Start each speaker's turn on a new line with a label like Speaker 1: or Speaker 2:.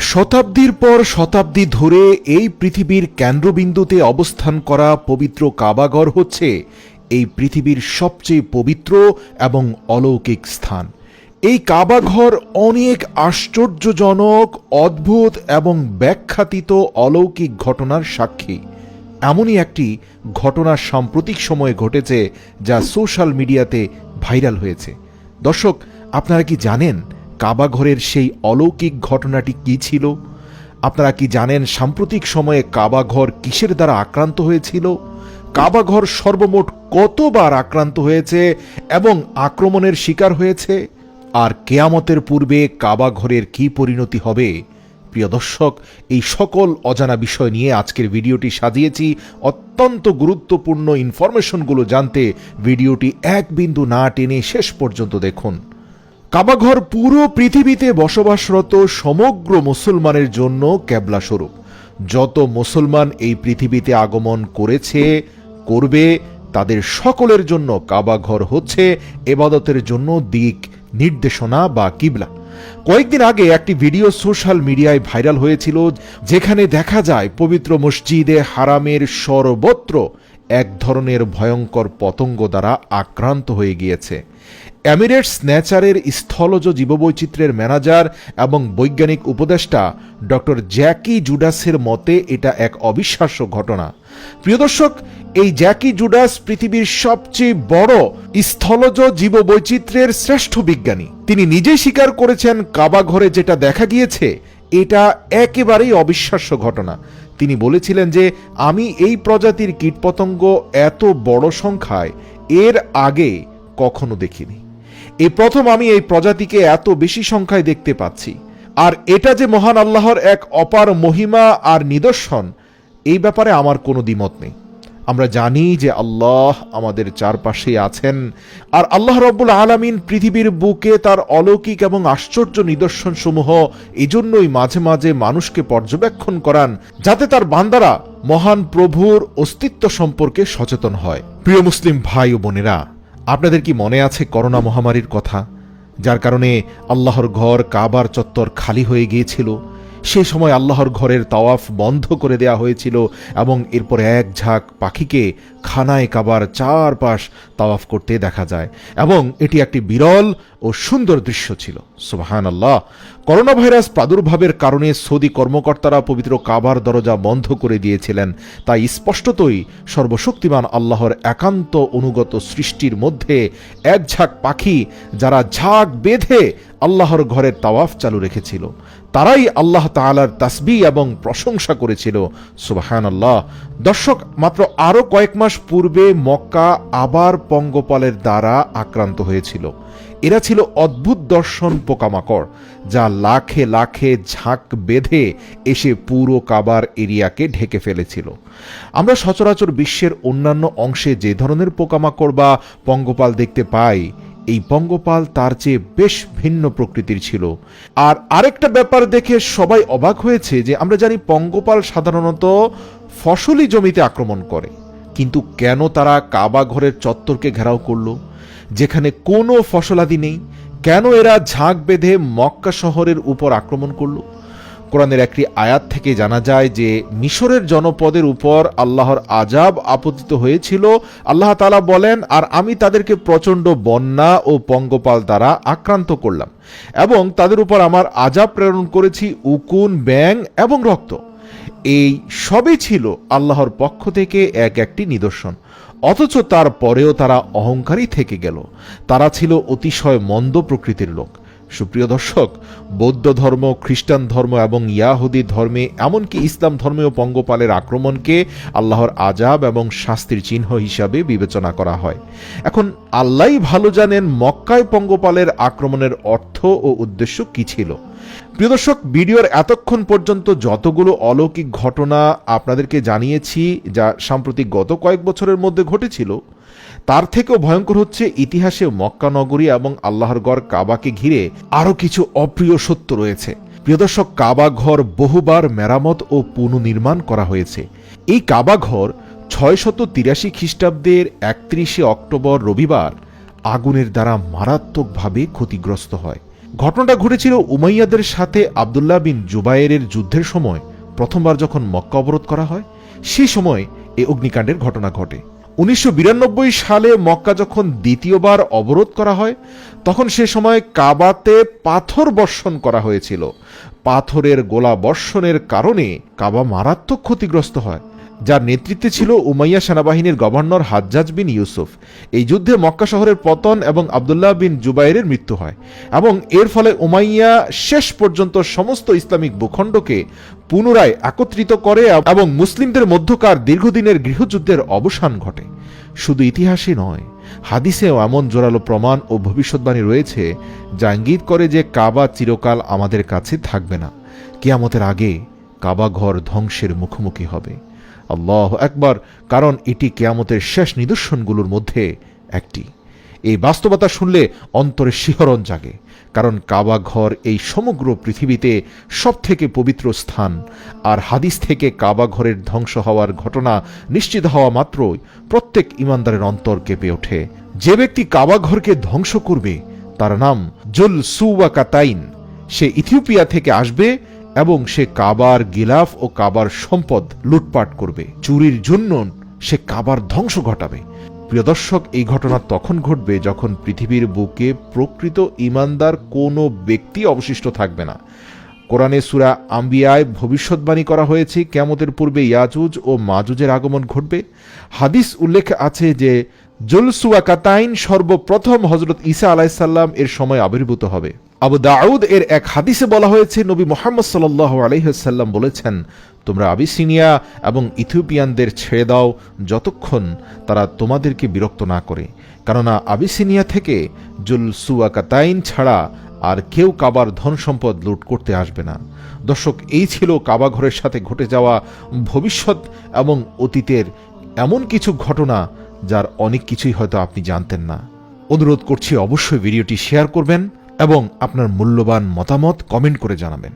Speaker 1: শতাব্দীর পর শতাব্দী ধরে এই পৃথিবীর কেন্দ্রবিন্দুতে অবস্থান করা পবিত্র কাবাঘর হচ্ছে এই পৃথিবীর সবচেয়ে পবিত্র এবং অলৌকিক স্থান। এই কাবাঘর অনেক আশ্চর্যজনক, অদ্ভুত এবং ব্যাখ্যাতীত অলৌকিক ঘটনার সাক্ষী। এমনই একটি ঘটনা সাম্প্রতিক সময়ে ঘটেছে যা সোশ্যাল মিডিয়াতে ভাইরাল হয়েছে। দর্শক, আপনারা কি জানেন কাবাঘরের সেই অলৌকিক ঘটনাটি কি ছিল? আপনারা কি জানেন সাম্প্রতিক সময়ে কাবাঘর কিসের দ্বারা আক্রান্ত হয়েছিল? কাবাঘর সর্বমোট কতবার আক্রান্ত হয়েছে এবং আক্রমণের শিকার হয়েছে? আর কেয়ামতের পূর্বে কাবাঘরের কি পরিণতি হবে? প্রিয় দর্শক, এই সকল অজানা বিষয় নিয়ে আজকের ভিডিওটি সাজিয়েছি। অত্যন্ত গুরুত্বপূর্ণ ইনফরমেশনগুলো জানতে ভিডিওটি এক বিন্দু না টেনে শেষ পর্যন্ত দেখুন। কাবাঘর পুরো পৃথিবীতে বসবাসরত সমগ্র মুসলমানের জন্য কেবলা স্বরূপ। যত মুসলমান এই পৃথিবীতে আগমন করেছে, করবে, তাদের সকলের জন্য কাবাঘর হচ্ছে ইবাদতের জন্য দিক নির্দেশনা বা কিবলা। কয়েকদিন আগে একটি ভিডিও সোশ্যাল মিডিয়ায় ভাইরাল হয়েছিল, যেখানে দেখা যায় পবিত্র মসজিদে হারামের সর্বত্র এক ধরনের ভয়ঙ্কর পতঙ্গ দ্বারা আক্রান্ত হয়ে গিয়েছে। এমিরেটস নেচারের স্থলজ জীববৈচিত্র্যের ম্যানেজার এবং বৈজ্ঞানিক উপদেষ্টা ডক্টর জ্যাকি জুডাসের মতে এটা এক অবিশ্বাস্য ঘটনা। প্রিয় দর্শক, এই জ্যাকি জুডাস পৃথিবীর সবচেয়ে বড় স্থলজ জীববৈচিত্র্যের শ্রেষ্ঠ বিজ্ঞানী। তিনি নিজেই স্বীকার করেছেন কাবাঘরে যেটা দেখা গিয়েছে এটা একেবারেই অবিশ্বাস্য ঘটনা। তিনি বলেছিলেন যে, আমি এই প্রজাতির কীটপতঙ্গ এত বড় সংখ্যায় এর আগে কখনো দেখিনি। এই প্রথম আমি এই প্রজাতিকে এত বেশি সংখ্যায় দেখতে পাচ্ছি। আর এটা যে মহান আল্লাহর এক অপার মহিমা আর নিদর্শন, এই ব্যাপারে আমার কোনো দ্বিমত নেই। আমরা জানি যে আল্লাহ আমাদের চারপাশেই আছেন, আর আল্লাহ রব্বুল আলামিন পৃথিবীর বুকে তার অলৌকিক এবং আশ্চর্য নিদর্শনসমূহ এজন্যই মাঝে মাঝে মানুষকে পর্যবেক্ষণ করান, যাতে তার বান্দারা মহান প্রভুর অস্তিত্ব সম্পর্কে সচেতন হয়। প্রিয় মুসলিম ভাই ও বোনেরা, আপনাদের কি মনে আছে করোনা মহামারীর কথা, যার কারণে আল্লাহর ঘর কাবার চত্বর খালি হয়ে গিয়েছিল? সেই সময় আল্লাহর ঘরের তাওয়াফ বন্ধ করে দেয়া হয়েছিল এবং এরপর এক ঝাঁক পাখিকে খানায় কাবার চারপাশ তাওয়াফ করতে দেখা যায় এবং এটি একটি বিরল ও সুন্দর দৃশ্য ছিল। সুবহানাল্লাহ। করোনা ভাইরাস প্রাদুর্ভাবের কারণে সৌদি কর্মকর্তারা পবিত্র কাবার দরজা বন্ধ করে দিয়েছিলেন। তাই স্পষ্টতই সর্বশক্তিমান আল্লাহর একান্ত অনুগত সৃষ্টির মধ্যে এক ঝাঁক পাখি, যারা ঝাঁক বেঁধে আল্লাহর ঘরের তাওয়াফ চালু রেখেছিল, তারাই আল্লাহ তাআলার তাসবিহ এবং প্রশংসা করেছিল। সুবহানাল্লাহ। দর্শক, মাত্র আরো কয়েক মাস পূর্বে মক্কা আবার পঙ্গপালের দ্বারা আক্রান্ত হয়েছিল। এরা ছিল অদ্ভুত দর্শন পোকামাকড়, যা লাখে লাখে ঝাঁক বেঁধে এসে পুরো কাবার এরিয়াকে ঢেকে ফেলেছিল। আমরা সচরাচর বিশ্বের অন্যান্য অংশে যে ধরনের পোকামাকড় বা পঙ্গপাল দেখতে পাই, এই পঙ্গপাল তার চেয়ে বেশ ভিন্ন প্রকৃতির ছিল। আর আরেকটা ব্যাপার দেখে সবাই অবাক হয়েছে যে, আমরা জানি পঙ্গপাল সাধারণত ফসলি জমিতে আক্রমণ করে, কিন্তু কেন তারা কাবা ঘরের চত্বরকে ঘেরাও করলো, যেখানে কোনো ফসলাদি নেই? কেন এরা ঝাঁক বেঁধে মক্কা শহরের উপর আক্রমণ করলো? কোরআনের একটি আয়াত থেকে জানা যায় যে, মিশরের জনপদের উপর আল্লাহর আযাব আপতিত হয়েছিল। আল্লাহ তাআলা বলেন, আর আমি তাদেরকে প্রচণ্ড বন্যা ও পঙ্গপাল দ্বারা আক্রান্ত করলাম এবং তাদের উপর আমার আযাব প্রেরণ করেছি উকুন, ব্যাঙ এবং রক্ত। এই সবই ছিল আল্লাহর পক্ষ থেকে এক একটি নিদর্শন, অথচ তারপরেও তারা অহংকারী থেকে গেল। তারা ছিল অতিশয় মন্দ প্রকৃতির লোক। সুপ্রিয় দর্শক, বৌদ্ধ ধর্ম, খ্রিস্টান ধর্ম এবং ইয়াহুদি ধর্মে, এমনকি ইসলাম ধর্মেও পঙ্গপালের আক্রমণকে আল্লাহর আযাব এবং শাস্তির চিহ্ন হিসাবে বিবেচনা করা হয়। এখন আল্লাহই ভালো জানেন মক্কায় পঙ্গপালের আক্রমণের অর্থ ও উদ্দেশ্য কি ছিল। প্রিয় দর্শক, ভিডিওর এতক্ষণ পর্যন্ত যতগুলো অলৌকিক ঘটনা আপনাদেরকে জানিয়েছি, যা সাম্প্রতিক গত কয়েক বছরের মধ্যে ঘটেছিল, তার থেকেও ভয়ঙ্কর হচ্ছে ইতিহাসে মক্কা নগরী এবং আল্লাহর ঘর কাবাকে ঘিরে আরো কিছু অপ্রিয় সত্য রয়েছে। প্রিয় দর্শক, কাবা ঘর বহুবার মেরামত ও পুনর্নির্মাণ করা হয়েছে। এই কাবা ঘর 683 খ্রিস্টাব্দের 31 অক্টোবর রবিবার আগুনের দ্বারা মারাত্মকভাবে ক্ষতিগ্রস্ত হয়। ঘটনাটা ঘটেছিল উমাইয়াদের সাথে আব্দুল্লাহ বিন জুবায়েরের যুদ্ধের সময় প্রথমবার যখন মক্কা অবরোধ করা হয়, সেই সময় এই অগ্নিকাণ্ডের ঘটনা ঘটে। 1992 সালে মক্কা যখন দ্বিতীয়বার অবরোধ করা হয়, তখন সে সময় কাবাতে পাথর বর্ষণ করা হয়েছিল। পাথরের গোলা বর্ষণের কারণে কাবা মারাত্মক ক্ষতিগ্রস্ত হয়, যার নেতৃত্বে ছিল উমাইয়া সেনাবাহিনীর গভর্নর হাজ্জাজ বিন ইউসুফ। এই যুদ্ধে মক্কা শহরের পতন এবং আব্দুল্লাহ বিন জুবাইরের মৃত্যু হয়, এবং এর ফলে উমাইয়া শেষ পর্যন্ত সমস্ত ইসলামিক ভূখণ্ডকে পুনরায় একত্রিত করে এবং মুসলিমদের মধ্যকার দীর্ঘদিনের গৃহযুদ্ধের অবসান ঘটে। শুধু ইতিহাসই নয়, হাদিসেও এমন জোরালো প্রমাণ ও ভবিষ্যৎবাণী রয়েছে যা ইঙ্গিত করে যে কাবা চিরকাল আমাদের কাছে থাকবে না। কিয়ামতের আগে কাবা ঘর ধ্বংসের মুখোমুখি হবে। আল্লাহু আকবার, কারণ এটি কিয়ামতের শেষ নিদর্শনগুলোর মধ্যে একটি। এই বাস্তবতা শুনলে অন্তরে শিহরণ জাগে, কারণ কাবা ঘর এই সমগ্র পৃথিবীতে সবথেকে পবিত্র স্থান। আর হাদিস থেকে কাবা ঘরের ধ্বংস হওয়ার ঘটনা নিশ্চিত হওয়া মাত্রই প্রত্যেক ইমানদারের অন্তর কেঁপে ওঠে। যে ব্যক্তি কাবা ঘরকে ধ্বংস করবে তার নাম জুল সুওয়াকাতাইন। সে ইথিওপিয়া থেকে আসবে এবং সে কাবার গিলাফ ও কাবার সম্পদ লুটপাট করবে। চুরির জন্য সে কাবার ধ্বংস ঘটাবে। প্রিয় দর্শক, এই ঘটনা তখন ঘটবে যখন পৃথিবীর বুকে প্রকৃত ঈমানদার কোনো ব্যক্তি অবশিষ্ট থাকবে না। কোরআনে সূরা আম্বিয়ায় ভবিষ্যৎবাণী করা হয়েছে কিয়ামতের পূর্বে ইয়াজুজ ও মাজুজের আগমন ঘটবে। হাদিস উল্লেখ আছে যে জুলসুয়াকাতাইন সর্বপ্রথম হযরত ঈসা আলাইহিস সালাম এর সময় আবির্ভূত হবে। আবু দাউদ এর এক হাদিসে বলা হয়েছে, নবী মুহাম্মদ সাল্লাল্লাহু আলাইহি ওয়াসাল্লাম বলেছেন, তোমরা আবিসিনিয়া এবং ইথিওপিয়ানদের ছেড়ে দাও যতক্ষণ তারা তোমাদেরকে বিরক্ত না করে, কেননা আবিসিনিয়া থেকে জুলসুয়াকাতাইন ছাড়া আর কেউ কাবার ধন সম্পদ লুট করতে আসবে না। দর্শক, এই ছিল কাবা ঘরের সাথে ঘটে যাওয়া ভবিষ্যৎ এবং অতীতের এমন কিছু ঘটনা যার অনেক কিছুই হয়তো আপনি জানতেন না। অনুরোধ করছি অবশ্যই ভিডিওটি শেয়ার করবেন এবং আপনার মূল্যবান মতামত কমেন্ট করে জানাবেন।